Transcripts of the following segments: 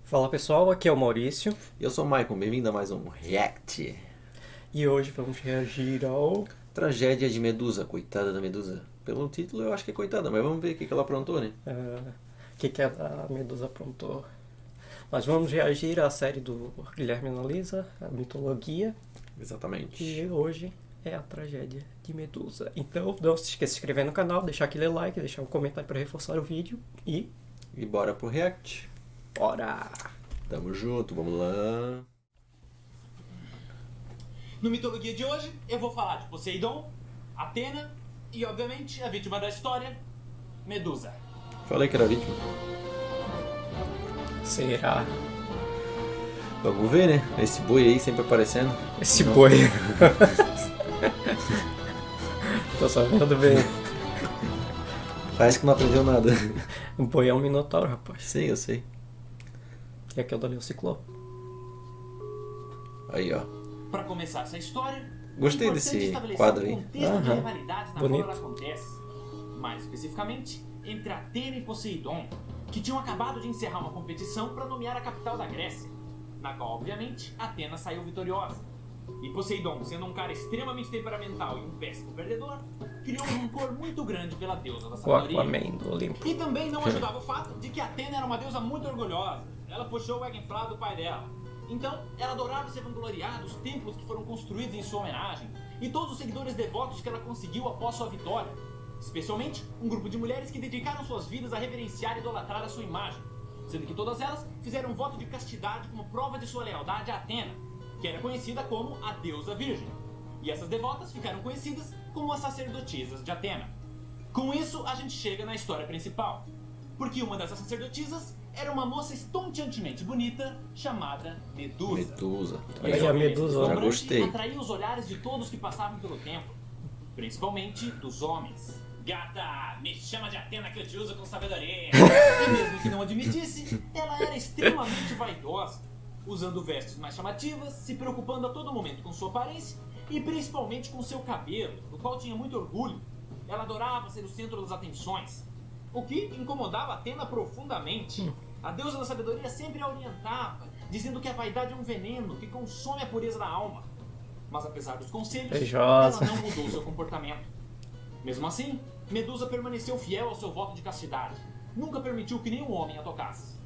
Fala pessoal, aqui é o Maurício E eu sou o Maicon, bem-vindo a mais um React. e hoje vamos reagir ao. Tragédia de Medusa, coitada da Medusa. Pelo título eu acho que é coitada, mas vamos ver o que ela aprontou, né? O que a Medusa aprontou? Nós vamos reagir à série do Guilherme Analisa, a mitologia, Exatamente. e hoje é a tragédia de Medusa. Então não se esqueça de se inscrever no canal, deixar aquele like, deixar um comentário para reforçar o vídeo e E bora pro React. bora! Tamo junto, vamos lá. No Mitologia de hoje, eu vou falar de Poseidon, Atena e, obviamente, a vítima da história, Medusa. Falei que era vítima. Será? Vamos ver, né? Esse boi aí sempre aparecendo. Esse Não. boi. Tô sabendo bem. Parece que não aprendeu nada. O boi é um minotauro, rapaz. Sim, eu sei. E aqui eu dou o ciclope. Aí, ó. Para começar essa história, Gostei é importante desse estabelecer quadro um aí. contexto de Aham. rivalidade na Bonito. qual ela acontece. Mais especificamente, entre Atena e Poseidon, que tinham acabado de encerrar uma competição para nomear a capital da Grécia, na qual, obviamente, Atena saiu vitoriosa. E Poseidon, sendo um cara extremamente temperamental e um péssimo perdedor, criou um rancor muito grande pela deusa da O sabedoria. Aquaman do Olimpo. E também não ajudava o fato de que Atena era uma deusa muito orgulhosa. Ela puxou o Egenflá do pai dela. Então, ela adorava se vangloriar dos templos que foram construídos em sua homenagem e todos os seguidores devotos que ela conseguiu após sua vitória. Especialmente, um grupo de mulheres que dedicaram suas vidas a reverenciar e idolatrar a sua imagem, sendo que todas elas fizeram um voto de castidade como prova de sua lealdade a Atena, que era conhecida como a deusa virgem. E essas devotas ficaram conhecidas como as sacerdotisas de Atena. Com isso, a gente chega na história principal. Porque uma dessas sacerdotisas era uma moça estonteantemente bonita chamada Medusa. Medusa. E Aí sua a beleza Medusa. deslumbrante Já gostei. atraía os olhares de todos que passavam pelo templo, principalmente dos homens. Gata, me chama de Atena que eu te uso com sabedoria. E mesmo que não admitisse, ela era extremamente vaidosa, usando vestes mais chamativas, se preocupando a todo momento com sua aparência e principalmente com seu cabelo, do qual tinha muito orgulho. Ela adorava ser o centro das atenções, o que incomodava Atena profundamente. A deusa da sabedoria sempre a orientava, dizendo que a vaidade é um veneno que consome a pureza da alma. Mas apesar dos conselhos, Beijosa. ela não mudou seu comportamento. Mesmo assim, Medusa permaneceu fiel ao seu voto de castidade. Nunca permitiu que nenhum homem a tocasse.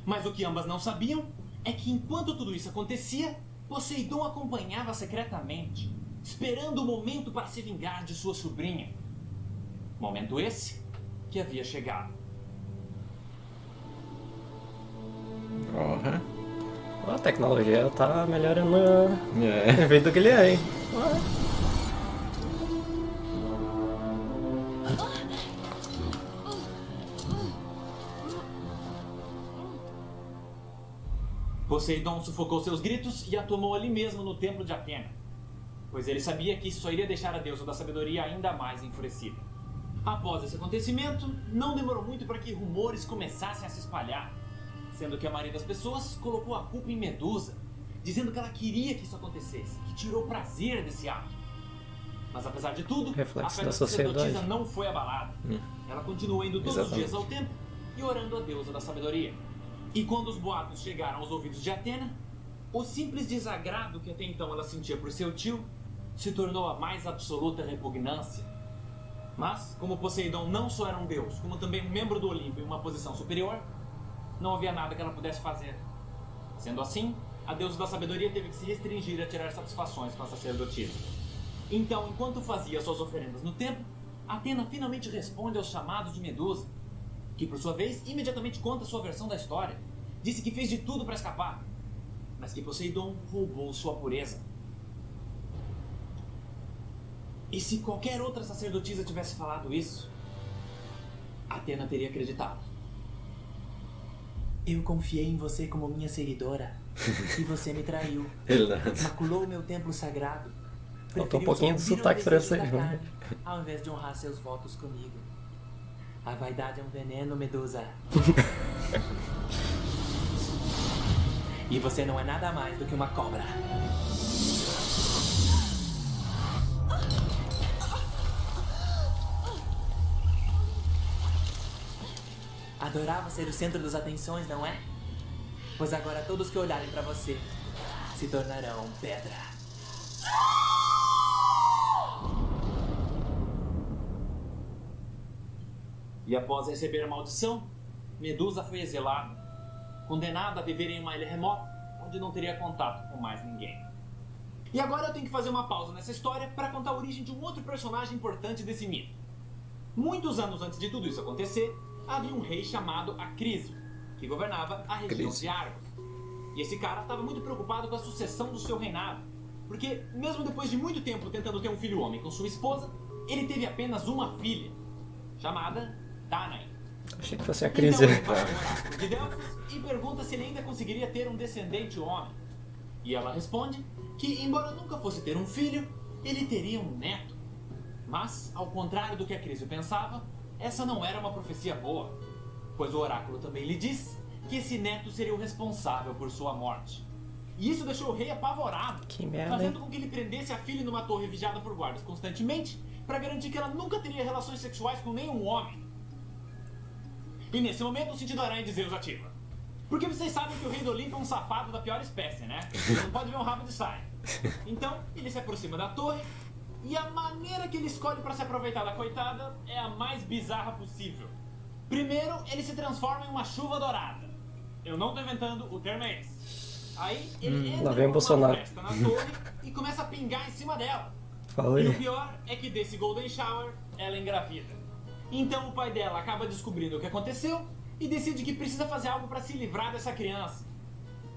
Mas o que ambas não sabiam é que enquanto tudo isso acontecia, Poseidon acompanhava secretamente, esperando o momento para se vingar de sua sobrinha. Momento esse que havia chegado. Porra. A tecnologia tá melhorando É. em vez do Guilherme. Poseidon sufocou seus gritos e a tomou ali mesmo no templo de Atena, pois ele sabia que isso só iria deixar a deusa da sabedoria ainda mais enfurecida. Após esse acontecimento, não demorou muito para que rumores começassem a se espalhar, sendo que a maioria das pessoas colocou a culpa em Medusa, dizendo que ela queria que isso acontecesse, que tirou prazer desse ato. Mas apesar de tudo, Reflexo a fé da da sacerdotisa sociedade. não foi abalada. Ela continuou indo todos os dias ao templo e orando a deusa da sabedoria. E quando os boatos chegaram aos ouvidos de Atena, o simples desagrado que até então ela sentia por seu tio se tornou a mais absoluta repugnância. Mas, como Poseidon não só era um deus, como também um membro do Olimpo em uma posição superior, não havia nada que ela pudesse fazer. Sendo assim, a deusa da sabedoria teve que se restringir a tirar satisfações com a sacerdotisa. Então, enquanto fazia suas oferendas no templo, Atena finalmente responde aos chamados de Medusa, que por sua vez imediatamente conta sua versão da história. Disse que fez de tudo para escapar, mas que Poseidon roubou sua pureza. E se qualquer outra sacerdotisa tivesse falado isso, Atena teria acreditado. Eu confiei em você como minha seguidora e você me traiu. Verdade. Maculou o meu templo sagrado. Faltou um Preferiu pouquinho de sucumbir ao sotaque desejo francês, da né? carne, ao invés de honrar seus votos comigo. A vaidade é um veneno, Medusa. E você não é nada mais do que uma cobra. Adorava ser o centro das atenções, não é? pois agora todos que olharem pra você se tornarão pedra. E após receber a maldição, Medusa foi exilada, condenada a viver em uma ilha remota, onde não teria contato com mais ninguém. E agora eu tenho que fazer uma pausa nessa história para contar a origem de um outro personagem importante desse mito. Muitos anos antes de tudo isso acontecer, havia um rei chamado Acrísio, que governava a região de Argos. E esse cara estava muito preocupado com a sucessão do seu reinado, porque mesmo depois de muito tempo tentando ter um filho homem com sua esposa, ele teve apenas uma filha, chamada Danae. Achei que fosse a crise. Então ele vai ao oráculo de Delfos e pergunta se ele ainda conseguiria ter um descendente homem. E ela responde que, embora nunca fosse ter um filho, ele teria um neto. Mas, ao contrário do que Acrísio pensava, essa não era uma profecia boa, pois o oráculo também lhe diz que esse neto seria o responsável por sua morte. E isso deixou o rei apavorado, Que merda, fazendo com que ele prendesse a filha numa torre vigiada por guardas constantemente, para garantir que ela nunca teria relações sexuais com nenhum homem. E nesse momento o sentido aranha de Zeus ativa. Porque vocês sabem que o rei do Olimpo é um safado da pior espécie, né? Não pode ver um rabo de saia. Então, ele se aproxima da torre, e a maneira que ele escolhe para se aproveitar da coitada é a mais bizarra possível. Primeiro, ele se transforma em uma chuva dourada. Eu não tô inventando, o termo é esse. Aí, ele lá entra vem numa Bolsonaro. festa na torre e começa a pingar em cima dela. Falei. E o pior é que desse Golden Shower, ela engravida. Então o pai dela acaba descobrindo o que aconteceu e decide que precisa fazer algo para se livrar dessa criança.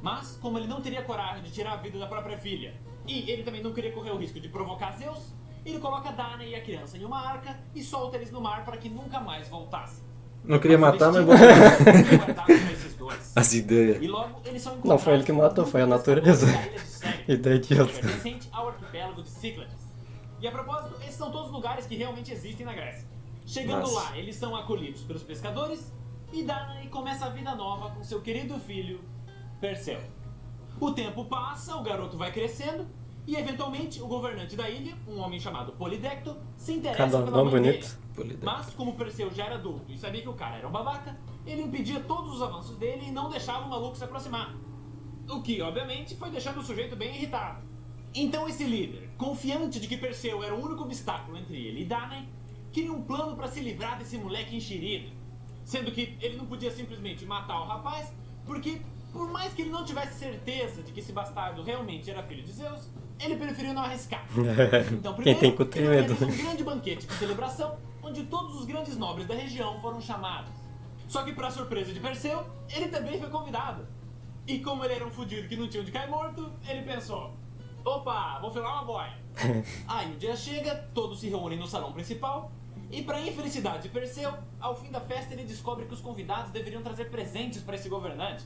Mas, como ele não teria coragem de tirar a vida da própria filha, e ele também não queria correr o risco de provocar Zeus, ele coloca Danae e a criança em uma arca e solta eles no mar para que nunca mais voltassem. Não queria matar, mas As as ideias. E logo eles são Não foi ele que matou, foi a natureza. Ideia idiota. Pertencente ao arquipélago de Cíclades. E a propósito, esses são todos lugares que realmente existem na Grécia. Chegando Nossa. lá, eles são acolhidos pelos pescadores e Danae começa a vida nova com seu querido filho, Perseu. O tempo passa, o garoto vai crescendo e eventualmente o governante da ilha, um homem chamado Polidecto, se interessa Cada pela nome mãe bonito. dele. Mas como Perseu já era adulto e sabia que o cara era um babaca, ele impedia todos os avanços dele e não deixava o maluco se aproximar. O que, obviamente, foi deixando o sujeito bem irritado. Então esse líder, confiante de que Perseu era o único obstáculo entre ele e Danae, queria um plano para se livrar desse moleque enxerido. Sendo que ele não podia simplesmente matar o rapaz, porque por mais que ele não tivesse certeza de que esse bastardo realmente era filho de Zeus, ele preferiu não arriscar. Então Quem tem cu primeiro, tem ele medo. organiza um grande banquete de celebração, onde todos os grandes nobres da região foram chamados. Só que para surpresa de Perseu, ele também foi convidado. E como ele era um fudido que não tinha onde cair morto, ele pensou: opa, vou filar uma boia. Aí o dia chega, todos se reúnem no salão principal, e para infelicidade de Perseu, ao fim da festa ele descobre que os convidados deveriam trazer presentes para esse governante.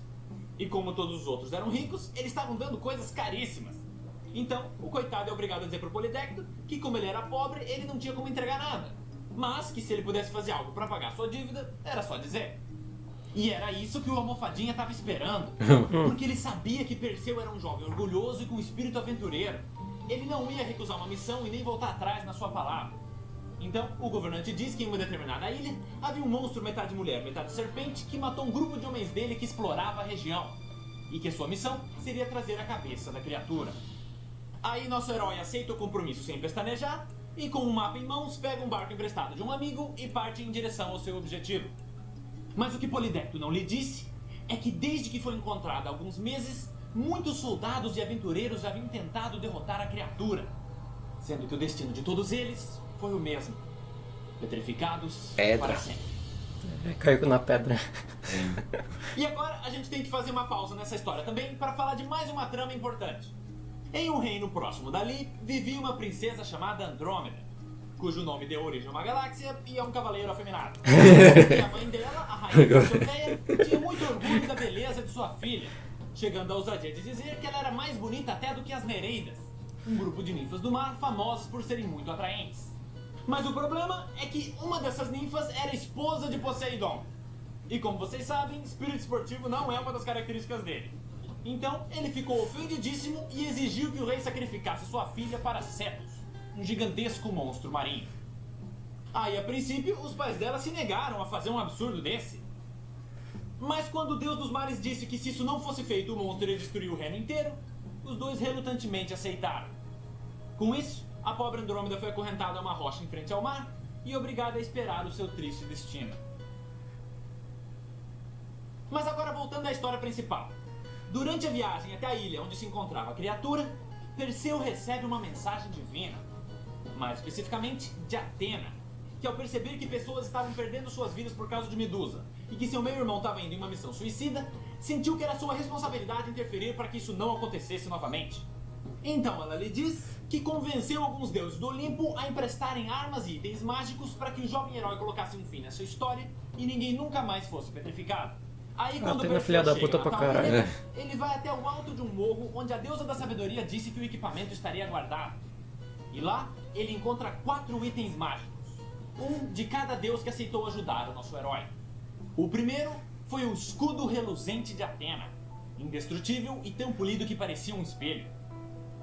E como todos os outros eram ricos, eles estavam dando coisas caríssimas. Então, o coitado é obrigado a dizer pro Polidecto que como ele era pobre, ele não tinha como entregar nada. Mas que se ele pudesse fazer algo para pagar sua dívida, era só dizer. E era isso que o Almofadinha estava esperando. Porque ele sabia que Perseu era um jovem orgulhoso e com espírito aventureiro. Ele não ia recusar uma missão e nem voltar atrás na sua palavra. Então, o governante diz que em uma determinada ilha havia um monstro metade mulher, metade serpente que matou um grupo de homens dele que explorava a região. E que sua missão seria trazer a cabeça da criatura. Aí nosso herói aceita o compromisso sem pestanejar e com um mapa em mãos pega um barco emprestado de um amigo e parte em direção ao seu objetivo. Mas o que Polidecto não lhe disse é que desde que foi encontrado há alguns meses, muitos soldados e aventureiros já haviam tentado derrotar a criatura, sendo que o destino de todos eles foi o mesmo: petrificados Pedra. para sempre. Caiu na pedra. E agora a gente tem que fazer uma pausa nessa história também para falar de mais uma trama importante. Em um reino próximo dali, vivia uma princesa chamada Andrômeda, cujo nome deu origem a uma galáxia e a um cavaleiro afeminado. E a mãe dela, a rainha Cassiopeia, tinha muito orgulho da beleza de sua filha, chegando à ousadia de dizer que ela era mais bonita até do que as Nereidas, um grupo de ninfas do mar famosas por serem muito atraentes. Mas o problema é que uma dessas ninfas era esposa de Poseidon. E como vocês sabem, espírito esportivo não é uma das características dele. Então, ele ficou ofendidíssimo e exigiu que o rei sacrificasse sua filha para Cetus, um gigantesco monstro marinho. Aí, a princípio, os pais dela se negaram a fazer um absurdo desse. Mas quando o Deus dos Mares disse que se isso não fosse feito, o monstro iria destruir o reino inteiro, os dois relutantemente aceitaram. Com isso, a pobre Andrômeda foi acorrentada a uma rocha em frente ao mar e obrigada a esperar o seu triste destino. Mas agora voltando à história principal. Durante a viagem até a ilha onde se encontrava a criatura, Perseu recebe uma mensagem divina, mais especificamente de Atena, que ao perceber que pessoas estavam perdendo suas vidas por causa de Medusa e que seu meio-irmão estava indo em uma missão suicida, sentiu que era sua responsabilidade interferir para que isso não acontecesse novamente. Então ela lhe diz que convenceu alguns deuses do Olimpo a emprestarem armas e itens mágicos para que o jovem herói colocasse um fim nessa história e ninguém nunca mais fosse petrificado. Aí quando Atena é filha da puta pra caralho. Ele vai até o alto de um morro onde a deusa da sabedoria disse que o equipamento estaria guardado. E lá ele encontra 4 itens mágicos, um de cada deus que aceitou ajudar o nosso herói. O primeiro foi o escudo reluzente de Atena, indestrutível e tão polido que parecia um espelho.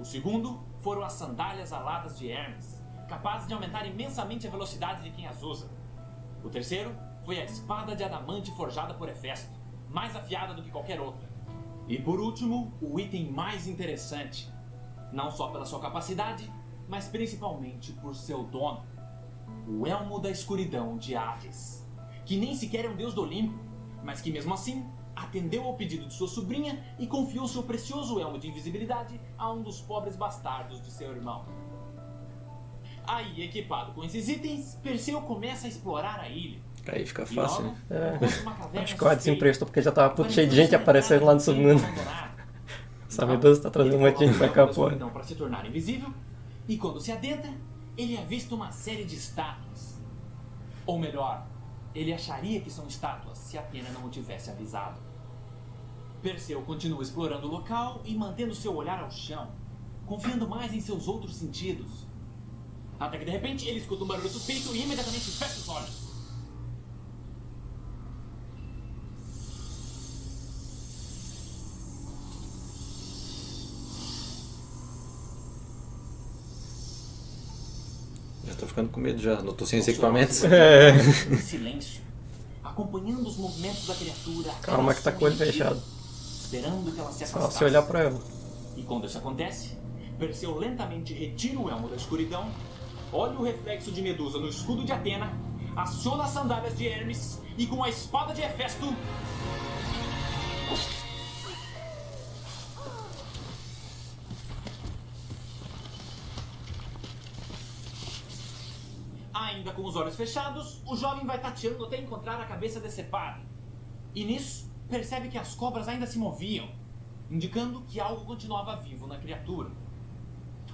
O segundo foram as sandálias aladas de Hermes, capazes de aumentar imensamente a velocidade de quem as usa. O terceiro foi a espada de adamante forjada por Hefesto, mais afiada do que qualquer outra. E por último, o item mais interessante, não só pela sua capacidade, mas principalmente por seu dono, o Elmo da Escuridão de Hades, que nem sequer é um deus do Olimpo, mas que mesmo assim atendeu ao pedido de sua sobrinha e confiou seu precioso elmo de invisibilidade a um dos pobres bastardos de seu irmão. Aí, equipado com esses itens, Perseu começa a explorar a ilha. Aí fica fácil, né? Acho que o Hades emprestou porque já tava puto cheio de gente aparecendo lá no submundo. Essa Medusa tá trazendo um monte de gente pra cá, pô. Para se tornar invisível, e quando se adentra, ele avista uma série de estátuas. Ou melhor, ele acharia que são estátuas se Atena não o tivesse avisado. Perseu continua explorando o local e mantendo seu olhar ao chão, confiando mais em seus outros sentidos. Até que de repente ele escuta um barulho suspeito e imediatamente fecha os olhos. Já tô ficando com medo já, não tô sem os equipamentos. Em silêncio, acompanhando os movimentos da criatura. Calma que tá com o olho fechado. Esperando que ela se Só afastasse. se olhar pra ela. E quando isso acontece, Perseu lentamente retira o elmo da escuridão, olha o reflexo de Medusa no escudo de Atena, aciona as sandálias de Hermes e com a espada de Hefesto... Ainda com os olhos fechados, o jovem vai tateando até encontrar a cabeça decepada. E nisso, percebe que as cobras ainda se moviam, indicando que algo continuava vivo na criatura.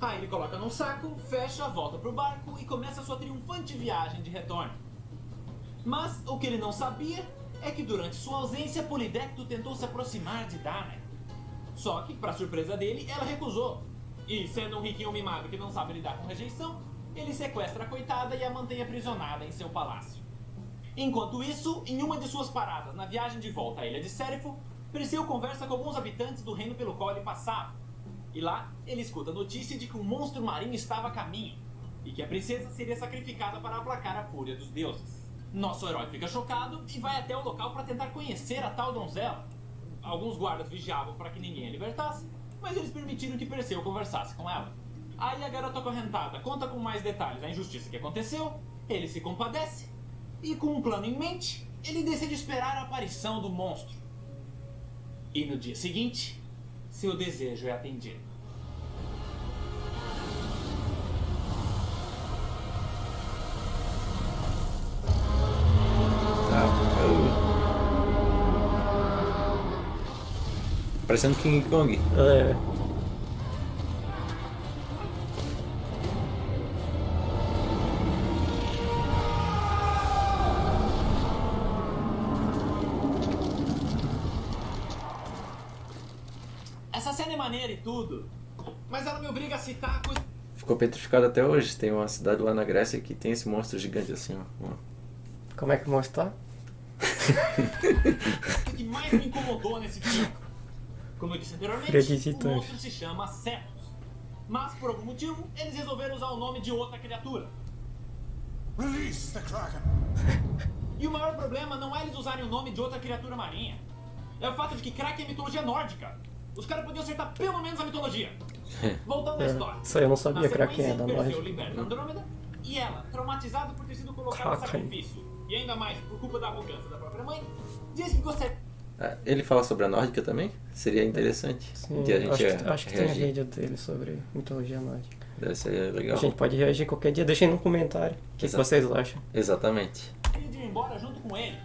Aí ele coloca num saco, fecha, volta pro barco e começa sua triunfante viagem de retorno. Mas o que ele não sabia é que durante sua ausência, Polidecto tentou se aproximar de Danae. Só que, para surpresa dele, ela recusou. E sendo um riquinho mimado que não sabe lidar com rejeição, ele sequestra a coitada e a mantém aprisionada em seu palácio. Enquanto isso, em uma de suas paradas na viagem de volta à ilha de Sérifo, Perseu conversa com alguns habitantes do reino pelo qual ele passava. E lá, ele escuta a notícia de que um monstro marinho estava a caminho e que a princesa seria sacrificada para aplacar a fúria dos deuses. Nosso herói fica chocado e vai até o local para tentar conhecer a tal donzela. Alguns guardas vigiavam para que ninguém a libertasse, mas eles permitiram que Perseu conversasse com ela. Aí a garota acorrentada conta com mais detalhes a injustiça que aconteceu, ele se compadece e, com um plano em mente, ele decide esperar a aparição do monstro. E no dia seguinte, seu desejo é atendido. Parecendo King Kong. É. Essa cena é maneira e tudo, mas ela me obriga a citar a coisa Ficou petrificado até hoje. Tem uma cidade lá na Grécia que tem esse monstro gigante assim, ó. Como é que o monstro tá? que mais me incomodou nesse filme. Como eu disse anteriormente, o monstro se chama Cetus. Mas, por algum motivo, eles resolveram usar o nome de outra criatura. Release the Kraken. E o maior problema não é eles usarem o nome de outra criatura marinha. É o fato de que Kraken é mitologia nórdica. Os caras podiam acertar pelo menos a mitologia. Voltando à história. Isso aí eu não sabia que Kraken é da Perseu Nórdica. liberta Andrômeda e ela, traumatizada por ter sido colocada no Kraken. sacrifício, e ainda mais por culpa da arrogância da própria mãe, diz que gostaria. Ele fala sobre a nórdica também? Seria interessante. Sim, que a gente acho que tem reagir. vídeo dele sobre mitologia nórdica. Deve ser legal. A gente pode reagir qualquer dia. Deixem no comentário o que vocês acham. Exatamente. De ir embora junto com ele.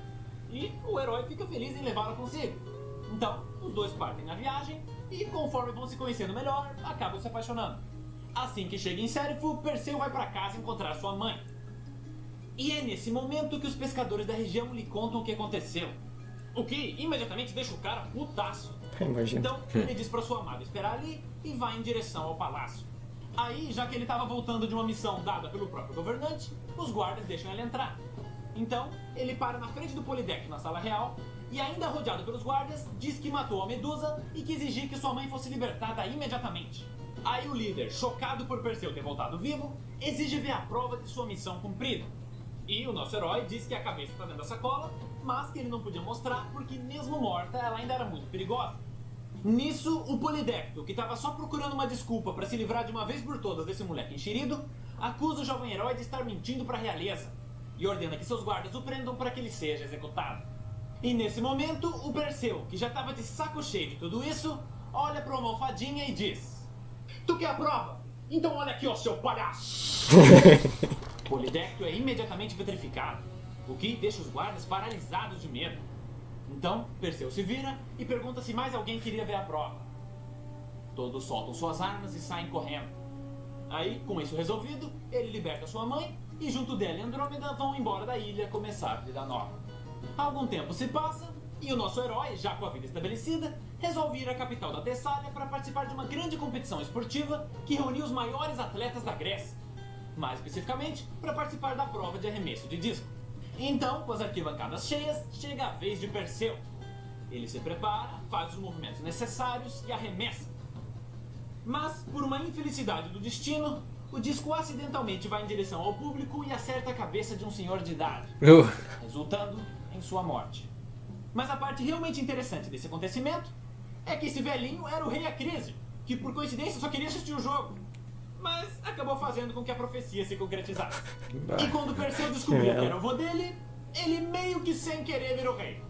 E o herói fica feliz em levá-la consigo. Então, os dois partem na viagem e, conforme vão se conhecendo melhor, acabam se apaixonando. Assim que chega em Serifo, Perseu vai pra casa encontrar sua mãe. E é nesse momento que os pescadores da região lhe contam o que aconteceu. O que imediatamente deixa o cara putaço. Imagina. Então, ele diz pra sua amada esperar ali e vai em direção ao palácio. Aí, já que ele estava voltando de uma missão dada pelo próprio governante, os guardas deixam ele entrar. Então, ele para na frente do Polideck na sala real e, ainda rodeado pelos guardas, diz que matou a Medusa e que exigia que sua mãe fosse libertada imediatamente. Aí o líder, chocado por Perseu ter voltado vivo, exige ver a prova de sua missão cumprida. E o nosso herói diz que a cabeça está dentro da sacola, mas que ele não podia mostrar porque, mesmo morta, ela ainda era muito perigosa. Nisso, o Polidecto, que estava só procurando uma desculpa para se livrar de uma vez por todas desse moleque enxerido, acusa o jovem herói de estar mentindo para a realeza e ordena que seus guardas o prendam para que ele seja executado. E nesse momento, o Perseu, que já estava de saco cheio de tudo isso, olha para uma almofadinha e diz: "Tu quer a prova? Então olha aqui, ó, seu palhaço!" Polidecto é imediatamente petrificado, o que deixa os guardas paralisados de medo. Então, Perseu se vira e pergunta se mais alguém queria ver a prova. Todos soltam suas armas e saem correndo. Aí, com isso resolvido, ele liberta sua mãe e, junto dela e Andrômeda, vão embora da ilha começar a vida nova. Algum tempo se passa e o nosso herói, já com a vida estabelecida, resolve ir à capital da Tessália para participar de uma grande competição esportiva que reuniu os maiores atletas da Grécia. Mais especificamente, para participar da prova de arremesso de disco. Então, com as arquibancadas cheias, chega a vez de Perseu. Ele se prepara, faz os movimentos necessários e arremessa. Mas, por uma infelicidade do destino, o disco acidentalmente vai em direção ao público e acerta a cabeça de um senhor de idade, resultando em sua morte. Mas a parte realmente interessante desse acontecimento é que esse velhinho era o rei Acrísio, que por coincidência só queria assistir o jogo, mas acabou fazendo com que a profecia se concretizasse. E quando Perseu descobriu que era o vô dele, ele meio que sem querer virou rei.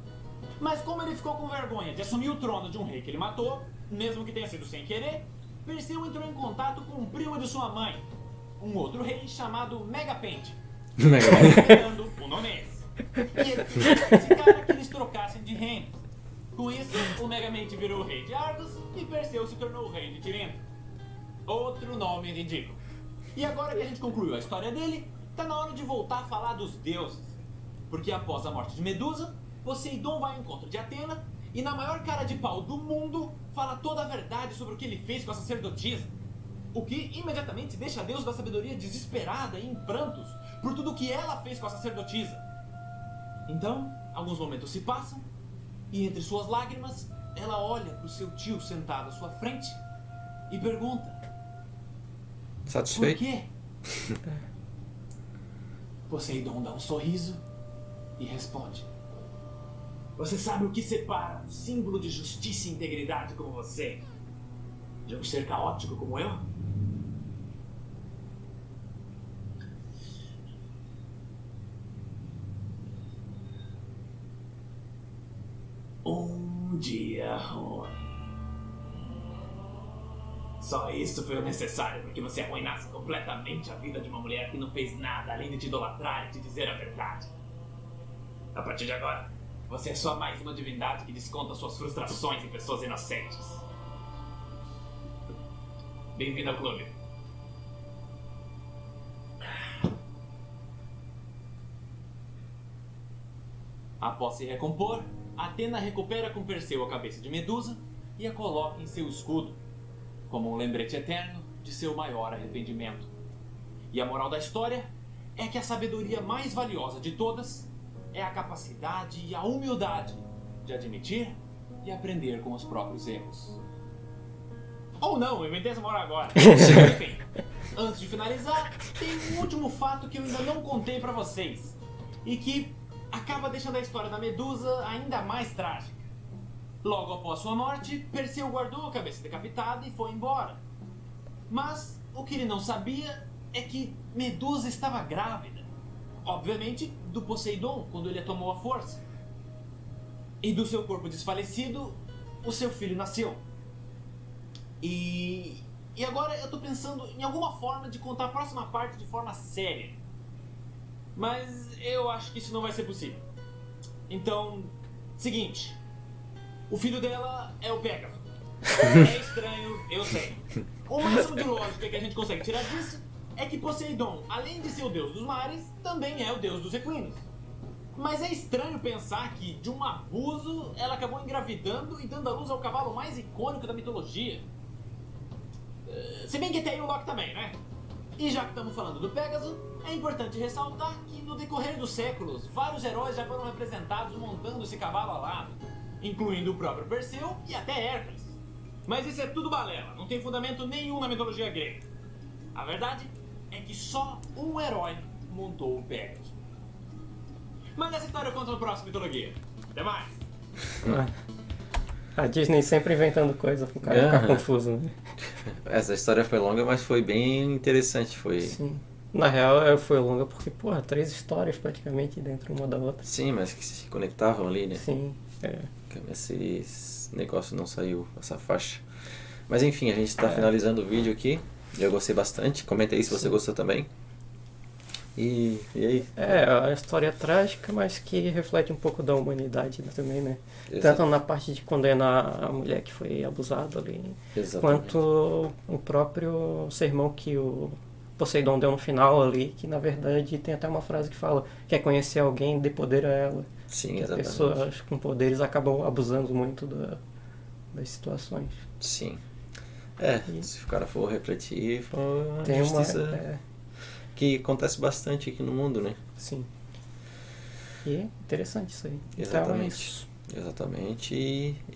Mas como ele ficou com vergonha de assumir o trono de um rei que ele matou, mesmo que tenha sido sem querer, Perseu entrou em contato com o primo de sua mãe, um outro rei chamado Megapente. Megapente. O nome é esse. E ele pediu pra esse cara que eles trocassem de reino. Com isso, o Megamente virou o rei de Argos e Perseu se tornou o rei de Tirinto. Outro nome ridículo. E agora que a gente concluiu a história dele, tá na hora de voltar a falar dos deuses. Porque após a morte de Medusa, Poseidon vai ao encontro de Atena e, na maior cara de pau do mundo, fala toda a verdade sobre o que ele fez com a sacerdotisa. O que imediatamente deixa a deusa da sabedoria desesperada e em prantos por tudo o que ela fez com a sacerdotisa. Então, alguns momentos se passam e, entre suas lágrimas, ela olha pro seu tio sentado à sua frente e pergunta: Satisfeito? por quê? Poseidon dá um sorriso e responde: você sabe o que separa um símbolo de justiça e integridade como você de um ser caótico como eu? Um dia ruim. Só isso foi o necessário para que você arruinasse completamente a vida de uma mulher que não fez nada além de te idolatrar e te dizer a verdade. A partir de agora, você é só mais uma divindade que desconta suas frustrações em pessoas inocentes. Bem-vindo ao clube. Após se recompor, Atena recupera com Perseu a cabeça de Medusa e a coloca em seu escudo, como um lembrete eterno de seu maior arrependimento. E a moral da história é que a sabedoria mais valiosa de todas é a capacidade e a humildade de admitir e aprender com os próprios erros. Ou não, eu inventei essa moral agora. Enfim, antes de finalizar, tem um último fato que eu ainda não contei pra vocês. E que, a acaba deixando a história da Medusa ainda mais trágica. Logo após sua morte, Perseu guardou a cabeça decapitada e foi embora. Mas o que ele não sabia é que Medusa estava grávida. Obviamente, do Poseidon, quando ele a tomou à força. E do seu corpo desfalecido, o seu filho nasceu. E agora eu tô pensando em alguma forma de contar a próxima parte de forma séria. Mas eu acho que isso não vai ser possível. Então, seguinte. O filho dela é o Pégaso. É estranho, eu sei. O máximo de lógica que a gente consegue tirar disso é que Poseidon, além de ser o deus dos mares, também é o deus dos equinos. Mas é estranho pensar que, de um abuso, ela acabou engravidando e dando à luz ao cavalo mais icônico da mitologia. Se bem que tem o Loki também, né? E já que estamos falando do Pégaso, é importante ressaltar que no decorrer dos séculos, vários heróis já foram representados montando esse cavalo alado, incluindo o próprio Perseu e até Hércules. Mas isso é tudo balela, não tem fundamento nenhum na mitologia grega. A verdade é que só um herói montou o Pégaso. Mas essa história eu conto no próximo Mitologia. Até mais! A Disney sempre inventando coisa pro cara ficar confuso, né? Essa história foi longa, mas foi bem interessante. Sim. Na real, foi longa porque, 3 histórias praticamente dentro uma da outra. Sim, mas que se conectavam ali, né? Sim, Esse negócio não saiu, essa faixa. Mas enfim, a gente está finalizando o vídeo aqui. Eu gostei bastante. Comenta aí se você gostou também. E aí? A história é trágica, mas que reflete um pouco da humanidade também, né? Exato. Tanto na parte de condenar a mulher que foi abusada ali, Exatamente. quanto o próprio sermão que o Poseidon deu no final ali, que na verdade tem até uma frase que fala: quer conhecer alguém, dê poder a ela. Sim, que exatamente. as pessoas com poderes acabam abusando muito das situações. Sim. Se o cara for refletir, Tem justiça que acontece bastante aqui no mundo, né? Sim. E é interessante isso aí. Exatamente. Então é isso. Exatamente.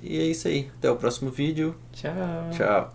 E é isso aí. Até o próximo vídeo. Tchau. Tchau.